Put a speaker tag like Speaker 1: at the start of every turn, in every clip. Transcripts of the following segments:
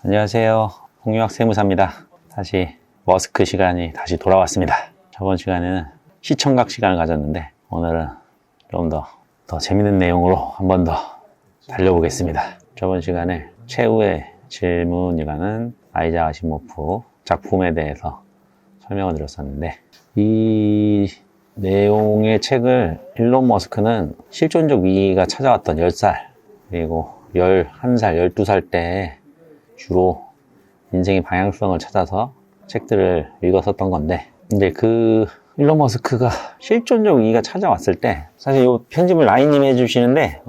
Speaker 1: 안녕하세요. 홍유학 세무사입니다. 다시 머스크 시간이 다시 돌아왔습니다. 저번 시간에는 시청각 시간을 가졌는데 오늘은 좀 더 재밌는 내용으로 한 번 더 달려보겠습니다. 저번 시간에 최후의 질문이라는 아이작 아시모프 작품에 대해서 설명을 드렸었는데, 이 내용의 책을 일론 머스크는 실존적 위기가 찾아왔던 10살 그리고 11살, 12살 때 주로 인생의 방향성을 찾아서 책들을 읽었었던 건데, 근데 그 일론 머스크가 실존적 위기가 찾아왔을 때, 사실 이 편집을 라인님이 해주시는데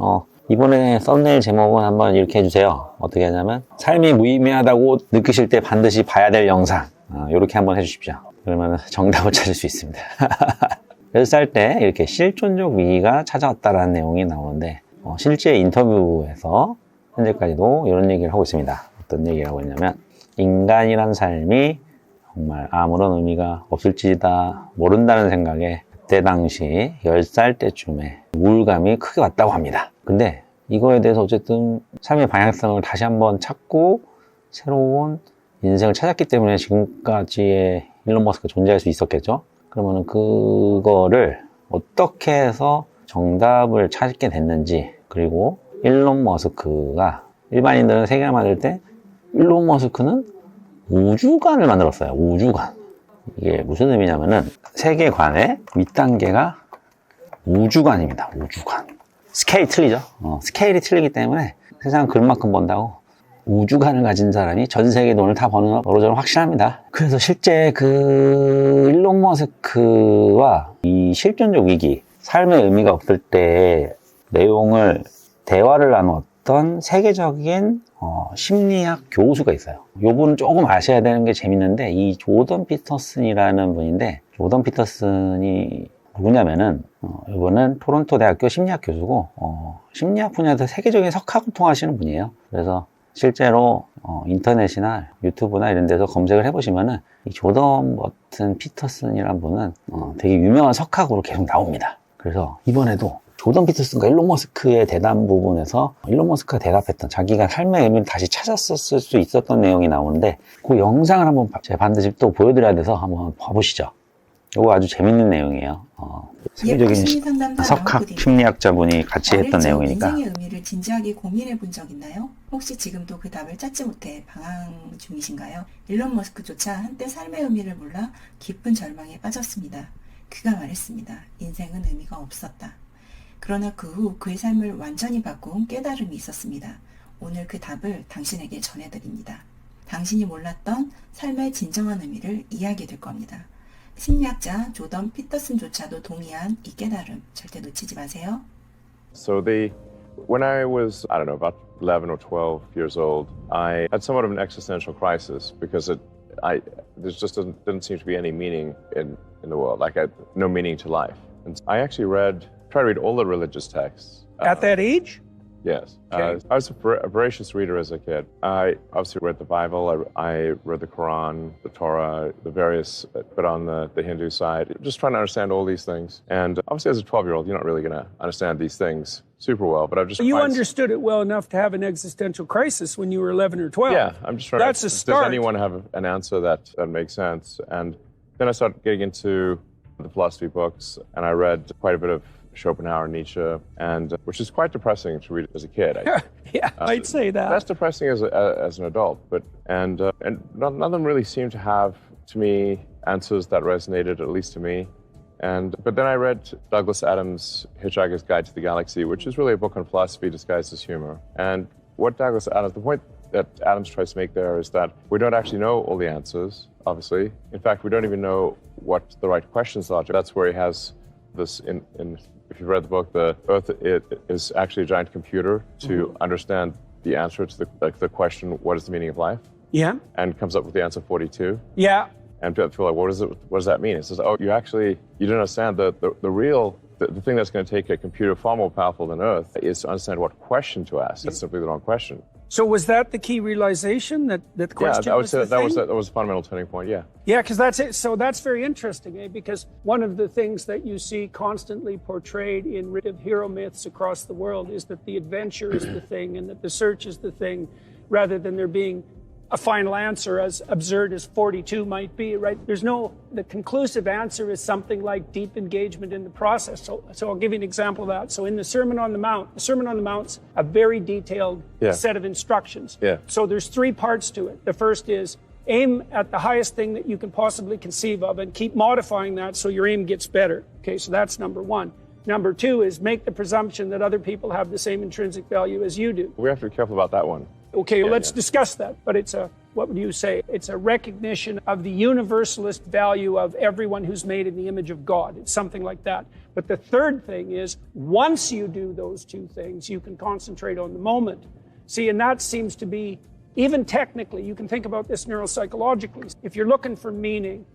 Speaker 1: 이번에 썸네일 제목은 한번 이렇게 해주세요. 어떻게 하냐면, 삶이 무의미하다고 느끼실 때 반드시 봐야 될 영상, 이렇게 한번 해주십시오. 그러면 정답을 찾을 수 있습니다. 10살 때 이렇게 실존적 위기가 찾아왔다라는 내용이 나오는데, 실제 인터뷰에서 현재까지도 이런 얘기를 하고 있습니다. 어떤 얘기를 하고 있냐면, 인간이란 삶이 정말 아무런 의미가 없을지다 모른다는 생각에 그때 당시 10살 때쯤에 우울감이 크게 왔다고 합니다. 근데 이거에 대해서 어쨌든 삶의 방향성을 다시 한번 찾고 새로운 인생을 찾았기 때문에 지금까지의 일론 머스크가 존재할 수 있었겠죠. 그러면은 그거를 어떻게 해서 정답을 찾게 됐는지, 그리고 일론 머스크가, 일반인들은 세계를 만들 때 일론 머스크는 우주관을 만들었어요. 우주관. 이게 무슨 의미냐면은 세계관의 윗단계가 우주관입니다. 우주관. 스케일이 틀리죠. 스케일이 틀리기 때문에 세상 그만큼 번다고 우주관을 가진 사람이 전 세계 돈을 다 버는 거로 저는 확신합니다. 그래서 실제 그 일론 머스크와 이 실존적 위기, 삶의 의미가 없을 때 내용을 대화를 나누었던 세계적인 심리학 교수가 있어요. 이 분은 조금 아셔야 되는 게 재밌는데, 이 조던 피터슨이라는 분인데, 조던 피터슨이 누구냐면은 이분은 토론토 대학교 심리학 교수고 심리학 분야에서 세계적인 석학을 통하시는 분이에요. 그래서 실제로 인터넷이나 유튜브나 이런 데서 검색을 해보시면은 이 조던 버튼 피터슨이라는 분은 되게 유명한 석학으로 계속 나옵니다. 그래서 이번에도 조던 피터슨과 일론 머스크의 대담 부분에서 일론 머스크가 대답했던, 자기가 삶의 의미를 다시 찾았을 수 있었던 내용이 나오는데, 그 영상을 한번 제가 반드시 또 보여드려야 돼서 한번 봐보시죠. 이거 아주 재밌는 내용이에요. 세계적인 석학 심리학자분이 같이 했던 내용이니까.
Speaker 2: 인생의 의미를 진지하게 고민해 본 적 있나요? 혹시 지금도 그 답을 찾지 못해 방황 중이신가요? 일론 머스크조차 한때 삶의 의미를 몰라 깊은 절망에 빠졌습니다. 그가 말했습니다. 인생은 의미가 없었다. 그러나 그 후 그의 삶을 완전히 바꾼 깨달음이 있었습니다. 오늘 그 답을 당신에게 전해드립니다. 당신이 몰랐던 삶의 진정한 의미를 이해하게 될 겁니다. 심리학자 조던 피터슨조차도 동의한 이 깨달음 절대 놓치지 마세요.
Speaker 3: When I was, I don't know, about 11 or 12 years old, I had somewhat of an existential crisis because there just didn't seem to be any meaning in the world, like no meaning to life. And I actually tried to read all the religious texts.
Speaker 4: At that age?
Speaker 3: Yes.
Speaker 4: Okay.
Speaker 3: I was a voracious reader as a kid. I obviously read the Bible, I read the Quran, the Torah, the various, but on the Hindu side, just trying to understand all these things. And obviously as a 12-year-old, you're not really going to understand these things super well, but I've just...
Speaker 4: You understood it well enough to have an existential crisis when you were 11 or 12.
Speaker 3: Yeah, I'm just trying
Speaker 4: That's
Speaker 3: to...
Speaker 4: a start.
Speaker 3: Does anyone have an answer that makes sense? And then I started getting into the philosophy books, and I read quite a bit of Schopenhauer, Nietzsche, and which is quite depressing to read as a kid.
Speaker 4: Yeah, I'd say that.
Speaker 3: That's depressing as an adult, but none of them really seem to have, to me, answers that resonated, at least to me. But then I read Douglas Adams' Hitchhiker's Guide to the Galaxy, which is really a book on philosophy disguised as humor. And what Douglas Adams, the point that Adams tries to make there is that we don't actually know all the answers, obviously. In fact, we don't even know what the right questions are. That's where he has this if you've read the book, the Earth is actually a giant computer to understand the answer to the question, what is the meaning of life?
Speaker 4: Yeah.
Speaker 3: And comes up with the answer 42.
Speaker 4: Yeah.
Speaker 3: And people feel like, what does that mean? It says, you didn't understand the thing that's going to take a computer far more powerful than Earth is to understand what question to ask. That's simply the wrong question.
Speaker 4: So was that the key realization, that the question
Speaker 3: yeah, I would say
Speaker 4: was
Speaker 3: that was a fundamental turning point, yeah.
Speaker 4: Yeah, because that's it. So that's very interesting, because one of the things that you see constantly portrayed in hero myths across the world is that the adventure is the thing and that the search is the thing, rather than there being a final answer as absurd as 42 might be, right? The conclusive answer is something like deep engagement in the process. So I'll give you an example of that. So in the Sermon on the Mount's a very detailed set of instructions.
Speaker 3: Yeah.
Speaker 4: So there's 3 parts to it. The first is aim at the highest thing that you can possibly conceive of and keep modifying that so your aim gets better. Okay, so that's number 1. Number 2 is make the presumption that other people have the same intrinsic value as you do.
Speaker 3: We have to be careful about that one.
Speaker 4: Okay, let's discuss that. But what would you say? It's a recognition of the universalist value of everyone who's made in the image of God. It's something like that. But the third thing is, once you do those 2 things, you can concentrate on the moment. See, and that seems to be, even technically, you can think about this neuropsychologically. If you're looking for meaning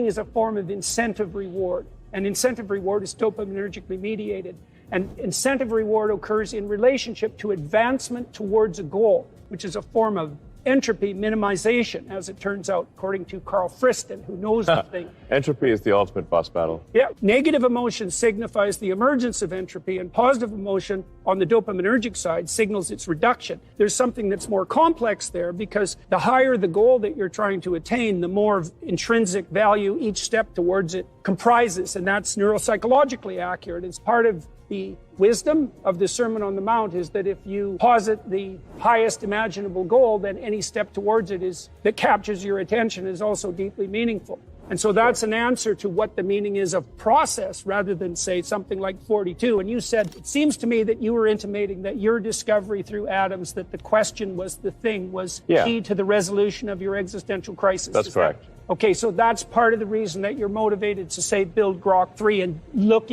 Speaker 4: is a form of incentive reward. And incentive reward is dopaminergically mediated. And incentive reward occurs in relationship to advancement towards a goal, which is a form of entropy minimization, as it turns out, according to Carl Friston, who knows the thing.
Speaker 3: Entropy is the ultimate boss battle.
Speaker 4: Yeah, negative emotion signifies the emergence of entropy, and positive emotion on the dopaminergic side signals its reduction. There's something that's more complex there, because the higher the goal that you're trying to attain, the more intrinsic value each step towards it comprises, and that's neuropsychologically accurate. It's part of the wisdom of the Sermon on the Mount is that if you posit the highest imaginable goal, then any step towards it that captures your attention is also deeply meaningful. And so that's an answer to what the meaning is of process, rather than say something like 42. And you said, it seems to me that you were intimating that your discovery through Adams, that the question was the thing, was key to the resolution of your existential crisis.
Speaker 3: That's correct.
Speaker 4: Okay, so that's part of the reason that you're motivated to say build Grok 3 and look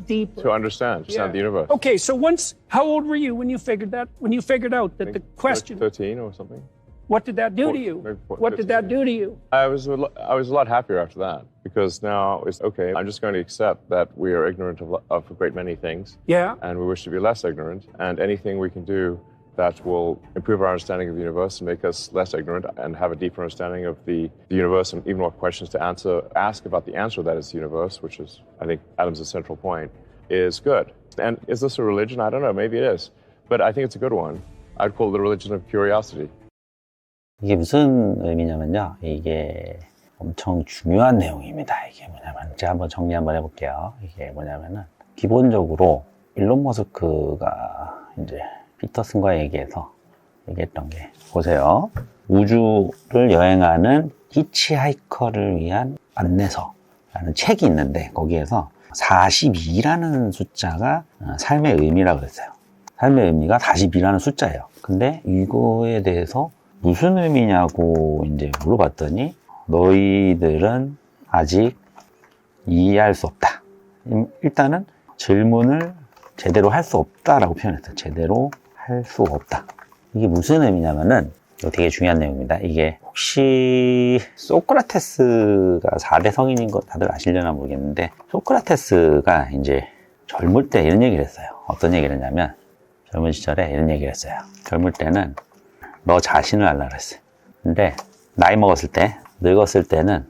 Speaker 4: deeper.
Speaker 3: To understand the universe.
Speaker 4: Okay, so how old were you when you figured out that the question...
Speaker 3: 13 or something.
Speaker 4: What did that do to you? What did that do to you?
Speaker 3: I was a lot happier after that, because now it's okay. I'm just going to accept that we are ignorant of a great many things.
Speaker 4: Yeah.
Speaker 3: And we wish to be less ignorant. And anything we can do that will improve our understanding of the universe and make us less ignorant and have a deeper understanding of the universe, and even more questions to ask about the answer that is the universe, which is, I think, Adams' central point, is good. And is this a religion? I don't know. Maybe it is. But I think it's a good one. I'd call it the religion of curiosity.
Speaker 1: 이게 무슨 의미냐면요. 이게 엄청 중요한 내용입니다. 이게 뭐냐면, 제가 한번 정리 한번 해볼게요. 이게 뭐냐면은, 기본적으로 일론 머스크가 이제 피터슨과 얘기했던 게, 보세요. 우주를 여행하는 히치하이커를 위한 안내서라는 책이 있는데, 거기에서 42라는 숫자가 삶의 의미라고 그랬어요. 삶의 의미가 42라는 숫자예요. 근데 이거에 대해서 무슨 의미냐고 이제 물어봤더니, 너희들은 아직 이해할 수 없다. 일단은 질문을 제대로 할 수 없다라고 표현했어요. 제대로 할 수 없다. 이게 무슨 의미냐면은, 이거 되게 중요한 내용입니다. 이게 혹시 소크라테스가 4대 성인인 거 다들 아시려나 모르겠는데, 소크라테스가 이제 젊을 때 이런 얘기를 했어요. 어떤 얘기를 했냐면, 젊은 시절에 이런 얘기를 했어요. 젊을 때는 너 자신을 알라 그랬어요. 근데 나이 먹었을 때, 늙었을 때는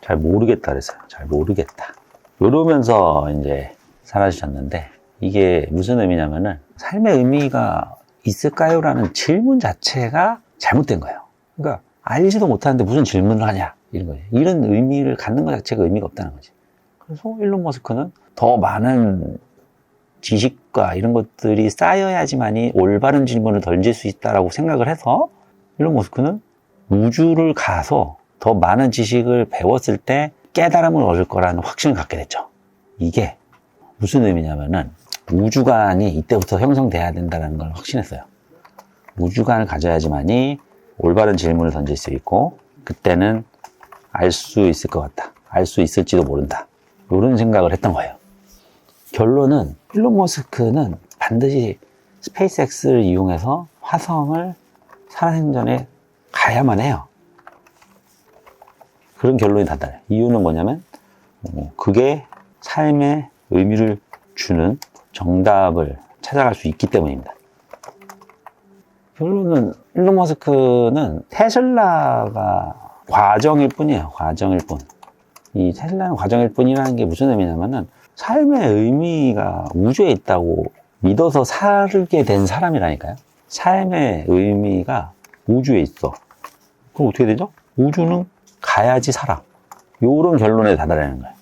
Speaker 1: 잘 모르겠다 그랬어요. 잘 모르겠다. 이러면서 이제 사라지셨는데, 이게 무슨 의미냐면은, 삶의 의미가 있을까요? 라는 질문 자체가 잘못된 거예요. 그러니까 알지도 못하는데 무슨 질문을 하냐, 이런 거예요. 이런 의미를 갖는 것 자체가 의미가 없다는 거지. 그래서 일론 머스크는 더 많은 지식과 이런 것들이 쌓여야지만이 올바른 질문을 던질 수 있다라고 생각을 해서, 일론 머스크는 우주를 가서 더 많은 지식을 배웠을 때 깨달음을 얻을 거라는 확신을 갖게 됐죠. 이게 무슨 의미냐면은, 우주관이 이때부터 형성돼야 된다는 걸 확신했어요. 우주관을 가져야지만이 올바른 질문을 던질 수 있고, 그때는 알 수 있을 것 같다. 알 수 있을지도 모른다. 이런 생각을 했던 거예요. 결론은 일론 머스크는 반드시 스페이스X를 이용해서 화성을 살아생전에 가야만 해요. 그런 결론이 단단해요. 이유는 뭐냐면, 그게 삶의 의미를 주는 정답을 찾아갈 수 있기 때문입니다. 결론은 일론 머스크는 테슬라가 과정일 뿐이에요. 과정일 뿐. 이 테슬라는 과정일 뿐이라는 게 무슨 의미냐면은, 삶의 의미가 우주에 있다고 믿어서 살게 된 사람이라니까요. 삶의 의미가 우주에 있어. 그럼 어떻게 되죠? 우주는 가야지 살아. 요런 결론에 다다르는 거예요.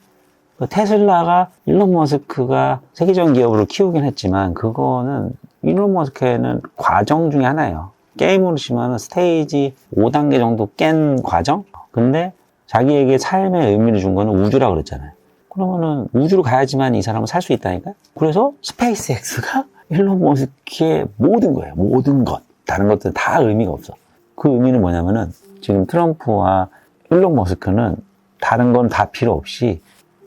Speaker 1: 테슬라가 일론 머스크가 세계적인 기업으로 키우긴 했지만 그거는 일론 머스크에는 과정 중에 하나예요. 게임으로 치면 스테이지 5단계 정도 깬 과정? 근데 자기에게 삶의 의미를 준 거는 우주라고 그랬잖아요. 그러면은 우주로 가야지만 이 사람은 살 수 있다니까요? 그래서 스페이스X가 일론 머스크의 모든 거예요. 모든 것. 다른 것들은 다 의미가 없어. 그 의미는 뭐냐면은 지금 트럼프와 일론 머스크는 다른 건 다 필요 없이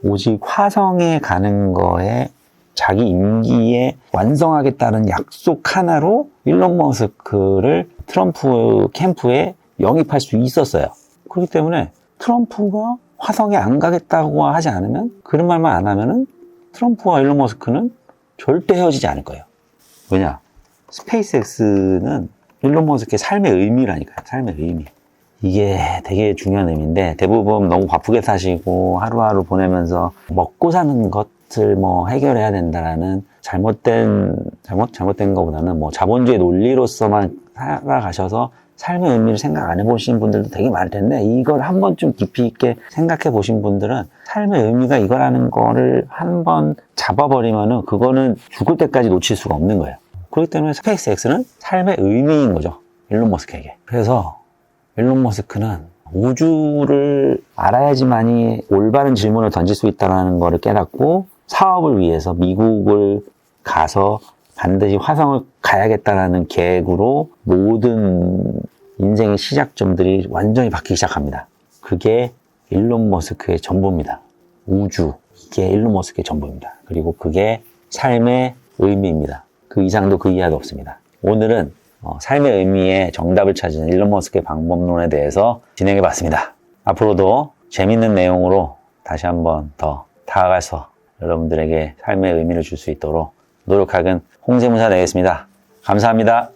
Speaker 1: 오직 화성에 가는 거에 자기 임기에 완성하겠다는 약속 하나로 일론 머스크를 트럼프 캠프에 영입할 수 있었어요. 그렇기 때문에 트럼프가 화성에 안 가겠다고 하지 않으면, 그런 말만 안 하면은 트럼프와 일론 머스크는 절대 헤어지지 않을 거예요. 왜냐? 스페이스X는 일론 머스크의 삶의 의미라니까요. 삶의 의미. 이게 되게 중요한 의미인데, 대부분 너무 바쁘게 사시고 하루하루 보내면서 먹고 사는 것을 뭐 해결해야 된다라는 잘못된 것보다는 뭐 자본주의 논리로서만 살아가셔서 삶의 의미를 생각 안 해보신 분들도 되게 많을 텐데, 이걸 한 번쯤 깊이 있게 생각해 보신 분들은 삶의 의미가 이거라는 거를 한번 잡아버리면은 그거는 죽을 때까지 놓칠 수가 없는 거예요. 그렇기 때문에 스페이스X는 삶의 의미인 거죠. 일론 머스크에게. 그래서 일론 머스크는 우주를 알아야지만이 올바른 질문을 던질 수 있다는 거를 깨닫고 사업을 위해서 미국을 가서 반드시 화성을 가야겠다라는 계획으로 모든 인생의 시작점들이 완전히 바뀌기 시작합니다. 그게 일론 머스크의 전부입니다. 우주, 이게 일론 머스크의 전부입니다. 그리고 그게 삶의 의미입니다. 그 이상도 그 이하도 없습니다. 오늘은 삶의 의미의 정답을 찾은 일론 머스크의 방법론에 대해서 진행해 봤습니다. 앞으로도 재밌는 내용으로 다시 한번 더 다가가서 여러분들에게 삶의 의미를 줄 수 있도록 노력하는 홍세무사 되겠습니다. 감사합니다.